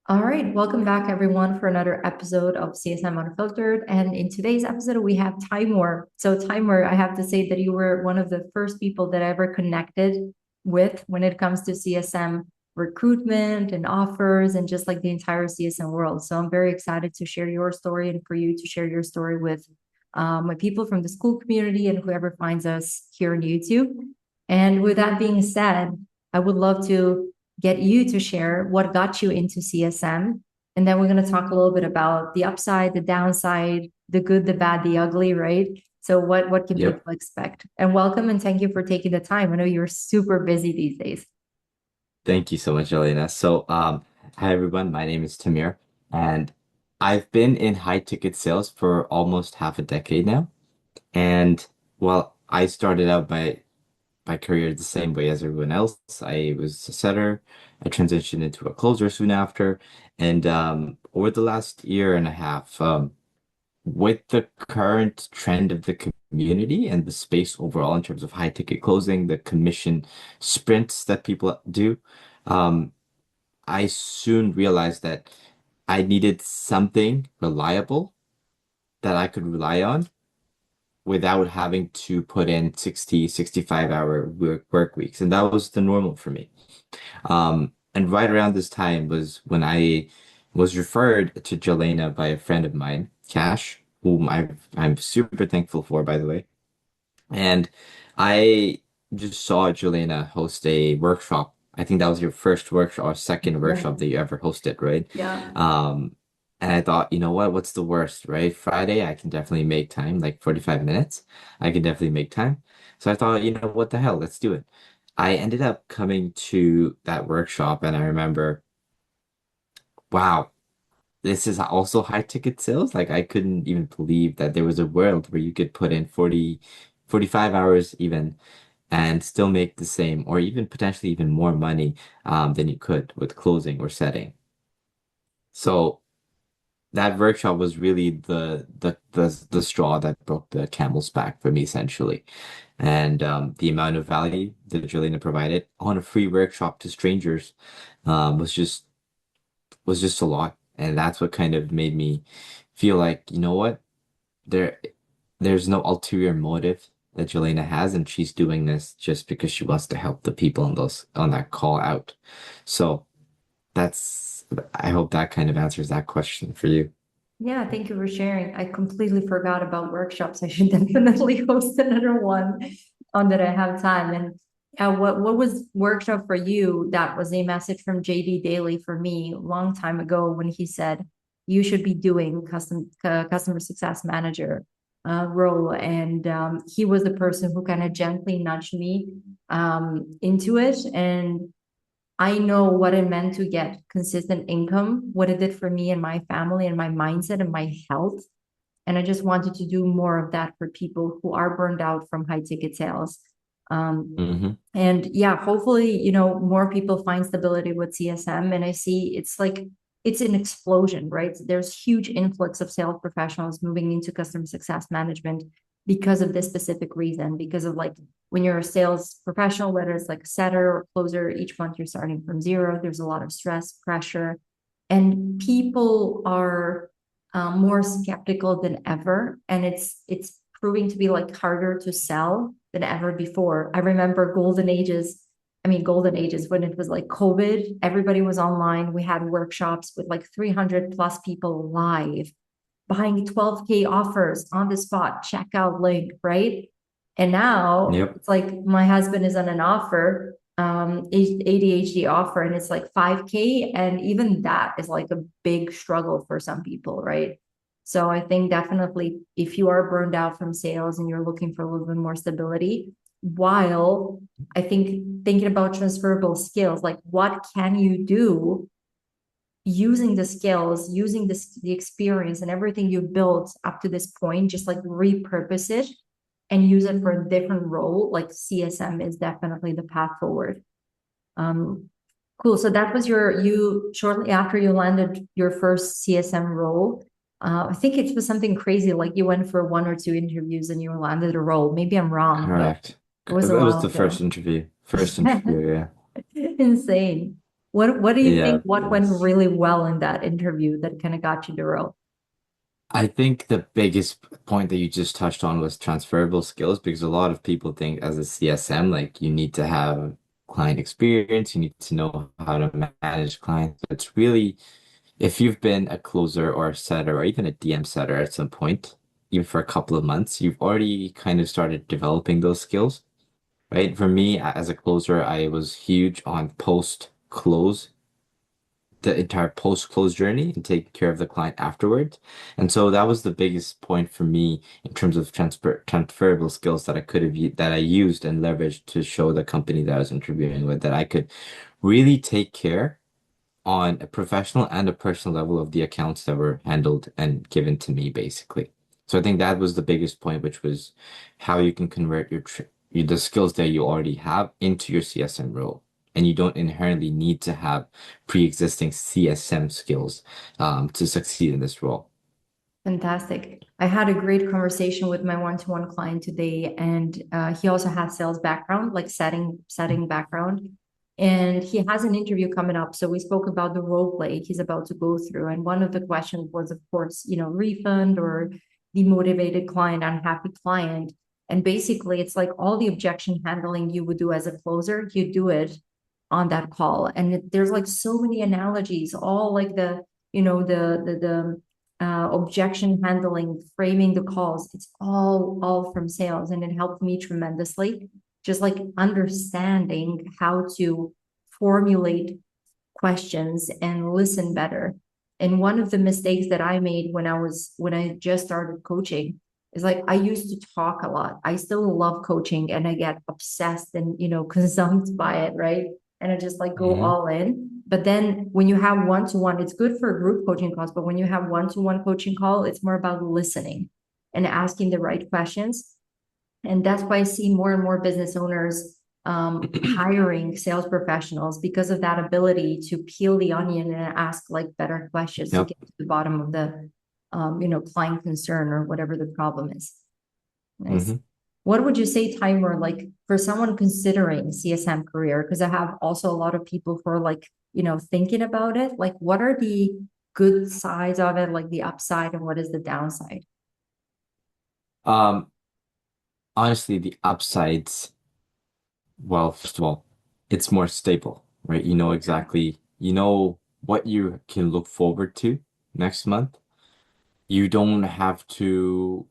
All right, welcome back everyone for another episode of CSM Unfiltered. And in today's episode, we have Taimur. So, Taimur, I have to say that you were one of the first people that I ever connected with when it comes to CSM recruitment and offers and just like the entire CSM world. So, I'm very excited to share your story and for you to share your story with my people from the school community and whoever finds us here on YouTube. And with that being said, I would love to get you to share what got you into CSM. And then we're going to talk a little bit about the upside, the downside, the good, the bad, the ugly, right? So what can Yep. people expect? And welcome and thank you for taking the time. I know you're super busy these days. Thank you so much, Jelena. Hi everyone. My name is Tamir, and I've been in high ticket sales for almost half a decade now. And well, I started out my career the same way as everyone else. I was a setter. I transitioned into a closer soon after. And over the last year and a half, with the current trend of the community and the space overall in terms of high ticket closing, the commission sprints that people do. Um, I soon realized that I needed something reliable that I could rely on without having to put in 60, 65-hour work weeks. And that was the normal for me. And right around this time was when I was referred to Jelena by a friend of mine, Cash, whom I'm super thankful for, by the way. And I just saw Jelena host a workshop. I think that was your first workshop or second Yeah. workshop that you ever hosted, right? Yeah. Um, and I thought, you know what? What's the worst, right? Friday, I can definitely make time, like 45 minutes. I can definitely make time. So I thought, you know, what the hell? Let's do it. I ended up coming to that workshop and I remember, wow, this is also high ticket sales. Like I couldn't even believe that there was a world where you could put in 45 hours even and still make the same or even potentially even more money than you could with closing or setting. So that workshop was really the straw that broke the camel's back for me essentially. And the amount of value that Jelena provided on a free workshop to strangers was just a lot. And that's what kind of made me feel like, you know what? There there's no ulterior motive that Jelena has, and she's doing this just because she wants to help the people on that call out. So that's I hope that kind of answers that question for you. Yeah, thank you for sharing. I completely forgot about workshops. I should definitely host another one on that I have time. And what was workshop for you? That was a message from JD Daly for me a long time ago when he said you should be doing customer success manager role. And he was the person who kind of gently nudged me into it. And I know what it meant to get consistent income, what it did for me and my family and my mindset and my health. And I just wanted to do more of that for people who are burned out from high ticket sales. Hmm. And yeah, hopefully, more people find stability with CSM. And I see it's like it's an explosion, right? There's huge influx of sales professionals moving into customer success management because of this specific reason, because of like when you're a sales professional, whether it's like a setter or closer, each month you're starting from zero, there's a lot of stress, pressure, and people are more skeptical than ever. And it's proving to be like harder to sell than ever before. I remember golden ages when it was like COVID, everybody was online. We had workshops with like 300 plus people live buying 12K offers on the spot, checkout link, right? And now Yep. it's like my husband is on an offer, ADHD offer, and it's like 5K. And even that is like a big struggle for some people, right? So I think definitely if you are burned out from sales and you're looking for a little bit more stability, while I think thinking about transferable skills, like what can you do using the skills, using the experience and everything you built up to this point, just like repurpose it and use it for a different role, like CSM is definitely the path forward. Um, cool. So that was you shortly after you landed your first CSM role. I think it was something crazy, like you went for one or two interviews and you landed a role. Maybe I'm wrong, but Correct. it was a That was while the ago. first interview. First interview, yeah. Insane. What do you Yeah, think? of What went course. really well in that interview that kind of got you the role? I think the biggest point that you just touched on was transferable skills because a lot of people think as a CSM, like you need to have client experience, you need to know how to manage clients. But it's really, if you've been a closer or a setter or even a DM setter at some point, even for a couple of months, you've already kind of started developing those skills, right? For me, as a closer, I was huge on post-close the entire post-close journey and take care of the client afterwards. And so that was the biggest point for me in terms of transferable skills that I could have that I used and leveraged to show the company that I was interviewing with that I could really take care on a professional and a personal level of the accounts that were handled and given to me, basically. So I think that was the biggest point, which was how you can convert the skills that you already have into your CSM role. And you don't inherently need to have pre-existing CSM skills to succeed in this role. Fantastic. I had a great conversation with my one-to-one client today, and he also has sales background, like setting background. And he has an interview coming up. So we spoke about the role play he's about to go through. And one of the questions was, of course, refund or demotivated client, unhappy client. And basically, it's like all the objection handling you would do as a closer, you do it on that call. And there's like so many analogies, all like the objection handling, framing the calls. It's all from sales, and it helped me tremendously. Just like understanding how to formulate questions and listen better. And one of the mistakes that I made when I just started coaching is like I used to talk a lot. I still love coaching and I get obsessed and consumed by it, right? And I just like go Hmm. all in. But then when you have one-to-one, it's good for group coaching calls, but when you have one-to-one coaching call, it's more about listening and asking the right questions. And that's why I see more and more business owners hiring sales professionals because of that ability to peel the onion and ask like better questions to Yep. get to the bottom of the client concern or whatever the problem is. Nice. Hmm. What would you say, Timer, like for someone considering CSM career? Because I have also a lot of people who are like, thinking about it. Like, what are the good sides of it, like the upside, and what is the downside? Um, Honestly, the upsides, well, first of all, it's more stable, right? You know what you can look forward to next month. You don't have to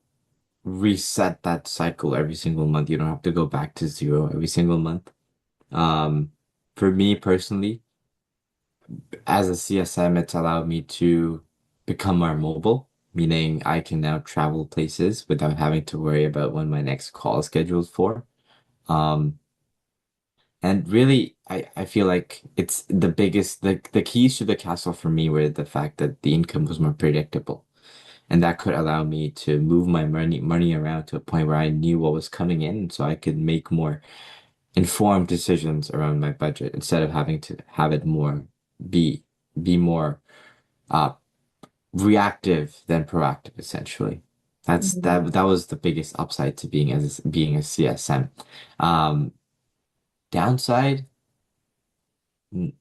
reset that cycle every single month. You don't have to go back to zero every single month. Um, for me personally, as a CSM, it's allowed me to become more mobile, meaning I can now travel places without having to worry about when my next call is scheduled for. Um, and really, I feel like it's the biggest, the keys to the castle for me were the fact that the income was more predictable. And that could allow me to move my money around to a point where I knew what was coming in, so I could make more informed decisions around my budget instead of having to have it more be be more uh reactive than proactive, essentially. Mhm. That was the biggest upside to being a CSM. Um, Downside,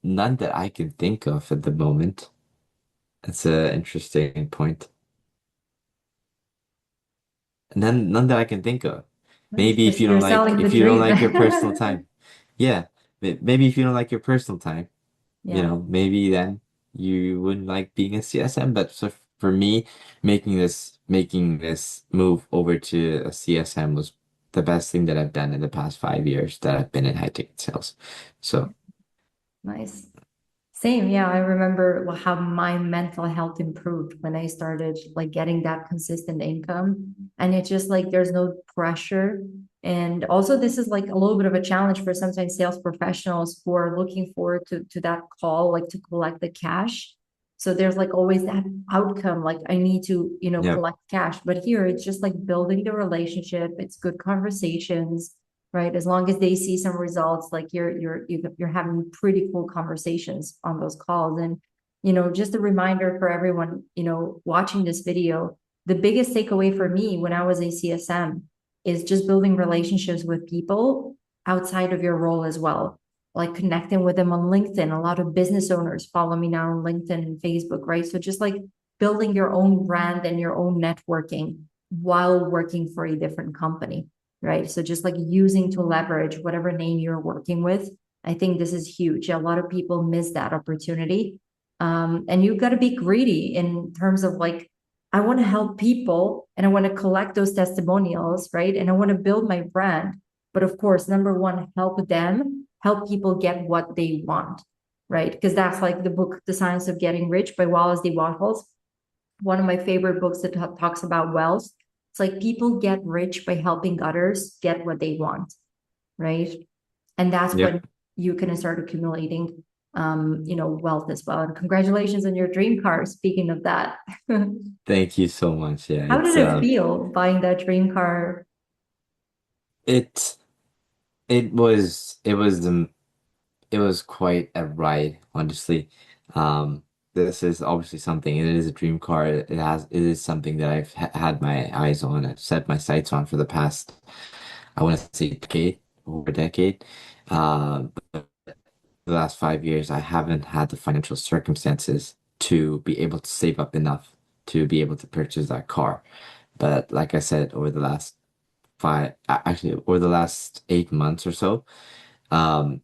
none that I can think of at the moment. That's an interesting point. None that I can think of. Nice. Maybe You're selling the if you don't dream. like your personal time. Yeah, maybe if you don't like your personal time, Yeah. maybe then you wouldn't like being a CSM. But so for me, making this move over to a CSM was the best thing that I've done in the past 5 years that I've been in high ticket sales. So Nice. Same, yeah. I remember how my mental health improved when I started like getting that consistent income. And it's just like there's no pressure. And also this is like a little bit of a challenge for sometimes sales professionals who are looking forward to that call, like to collect the cash. So there's like always that outcome, like I need to, yeah, collect cash. But here it's just like building the relationship, it's good conversations, right? As long as they see some results, like you're having pretty cool conversations on those calls. And just a reminder for everyone, watching this video, the biggest takeaway for me when I was a CSM is just building relationships with people outside of your role as well. like connecting with them on LinkedIn. A lot of business owners follow me now on LinkedIn and Facebook, right? So just like building your own brand and your own networking while working for a different company, right? So just like using to leverage whatever name you're working with. I think this is huge. A lot of people miss that opportunity. And you've got to be greedy in terms of like, I want to help people and I want to collect those testimonials, right? And I want to build my brand. But of course, number one, help them, help people get what they want, right? Because that's like the book, The Science of Getting Rich by Wallace D. Wattles, one of my favorite books that talks about wealth. It's like people get rich by helping others get what they want, right? And that's when Yep. you can start accumulating, wealth as well. And congratulations on your dream car. Speaking of that, Thank you so much. Yeah, how did it feel buying that dream car? it it was quite a ride, honestly. Um, this is obviously something. It is a dream car. It is something that I've ha had my eyes on. I've set my sights on for the past, I want to say, decade, over a decade. But the last 5 years, I haven't had the financial circumstances to be able to save up enough to be able to purchase that car. But like I said, actually, over the last 8 months or so,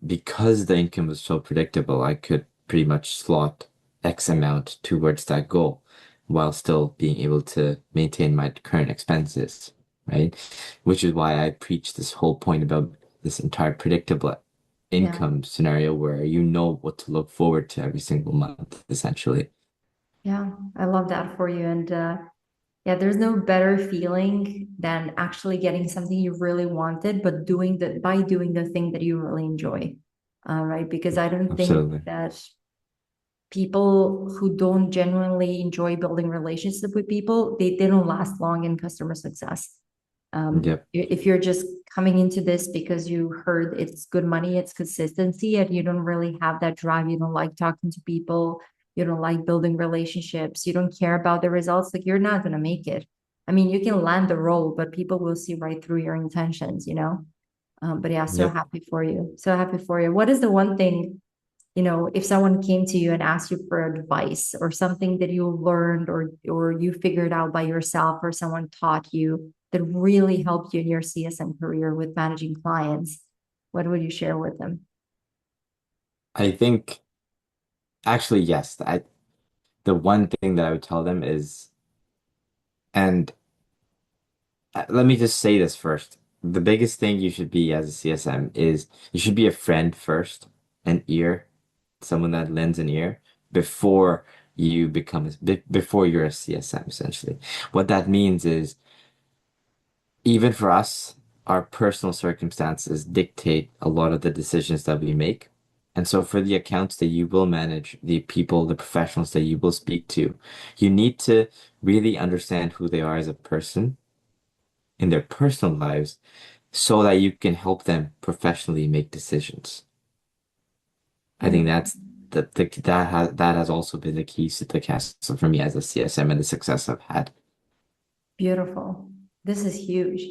because the income was so predictable, I could pretty much slot X amount towards that goal while still being able to maintain my current expenses, right? Which is why I preach this whole point about this entire predictable Yeah, income scenario where you know what to look forward to every single month, essentially. yeah, I love that for you. And yeah, there's no better feeling than actually getting something you really wanted, but doing the thing that you really enjoy. Right? Because I don't think Absolutely. that people who don't genuinely enjoy building relationships with people, they don't last long in customer success. Yep. If you're just coming into this because you heard it's good money, it's consistency, and you don't really have that drive, you don't like talking to people, you don't like building relationships, you don't care about the results, like you're not going to make it. I mean, you can land the role, but people will see right through your intentions, you know? But yeah, so Yep. happy for you. So happy for you. What is the one thing, if someone came to you and asked you for advice or something that you learned or you figured out by yourself or someone taught you that really helped you in your CSM career with managing clients, what would you share with them? I think actually, yes. The one thing that I would tell them is, and let me just say this first. The biggest thing you should be as a CSM is you should be a friend first, an ear, someone that lends an ear before you become before you're a CSM, essentially. What that means is even for us, our personal circumstances dictate a lot of the decisions that we make. And so for the accounts that you will manage, the people, the professionals that you will speak to, you need to really understand who they are as a person in their personal lives so that you can help them professionally make decisions. I think Mm, that's that has also been the keys to the castle for me as a CSM and the success I've had. beautiful. This is huge.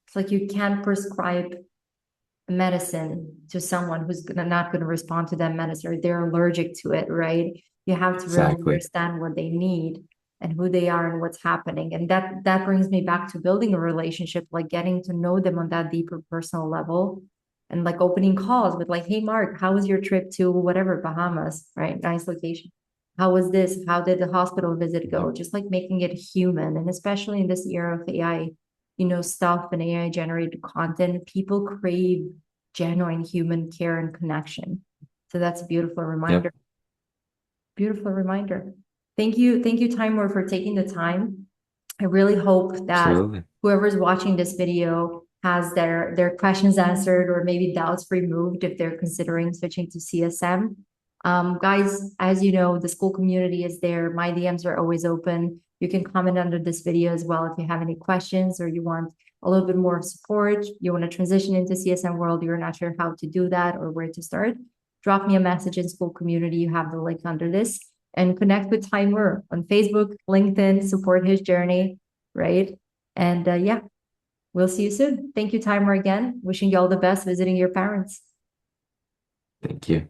It's like you can't prescribe medicine to someone who's not going to respond to that medicine or they're allergic to it, right? You have to really Exactly. understand what they need and who they are and what's happening. And that brings me back to building a relationship, like getting to know them on that deeper personal level and like opening calls with like, hey Mark, how was your trip to whatever, Bahamas, right? Nice location. How was this? How did the hospital visit go? Yep. Just like making it human. And especially in this era of AI, stuff and AI generated content, people crave genuine human care and connection. So that's a beautiful reminder. Yep. Beautiful reminder. Thank you, Timur, for taking the time. I really hope that Absolutely. whoever's watching this video has their questions answered or maybe doubts removed if they're considering switching to CSM. Guys, as you know, the school community is there. My DMs are always open. You can comment under this video as well if you have any questions or you want a little bit more support. You want to transition into CSM world, you're not sure how to do that or where to start. Drop me a message in school community. You have the link under this and connect with Taimur on Facebook, LinkedIn, support his journey, right? And yeah, we'll see you soon. Thank you, Taimur, again. Wishing you all the best visiting your parents. Thank you.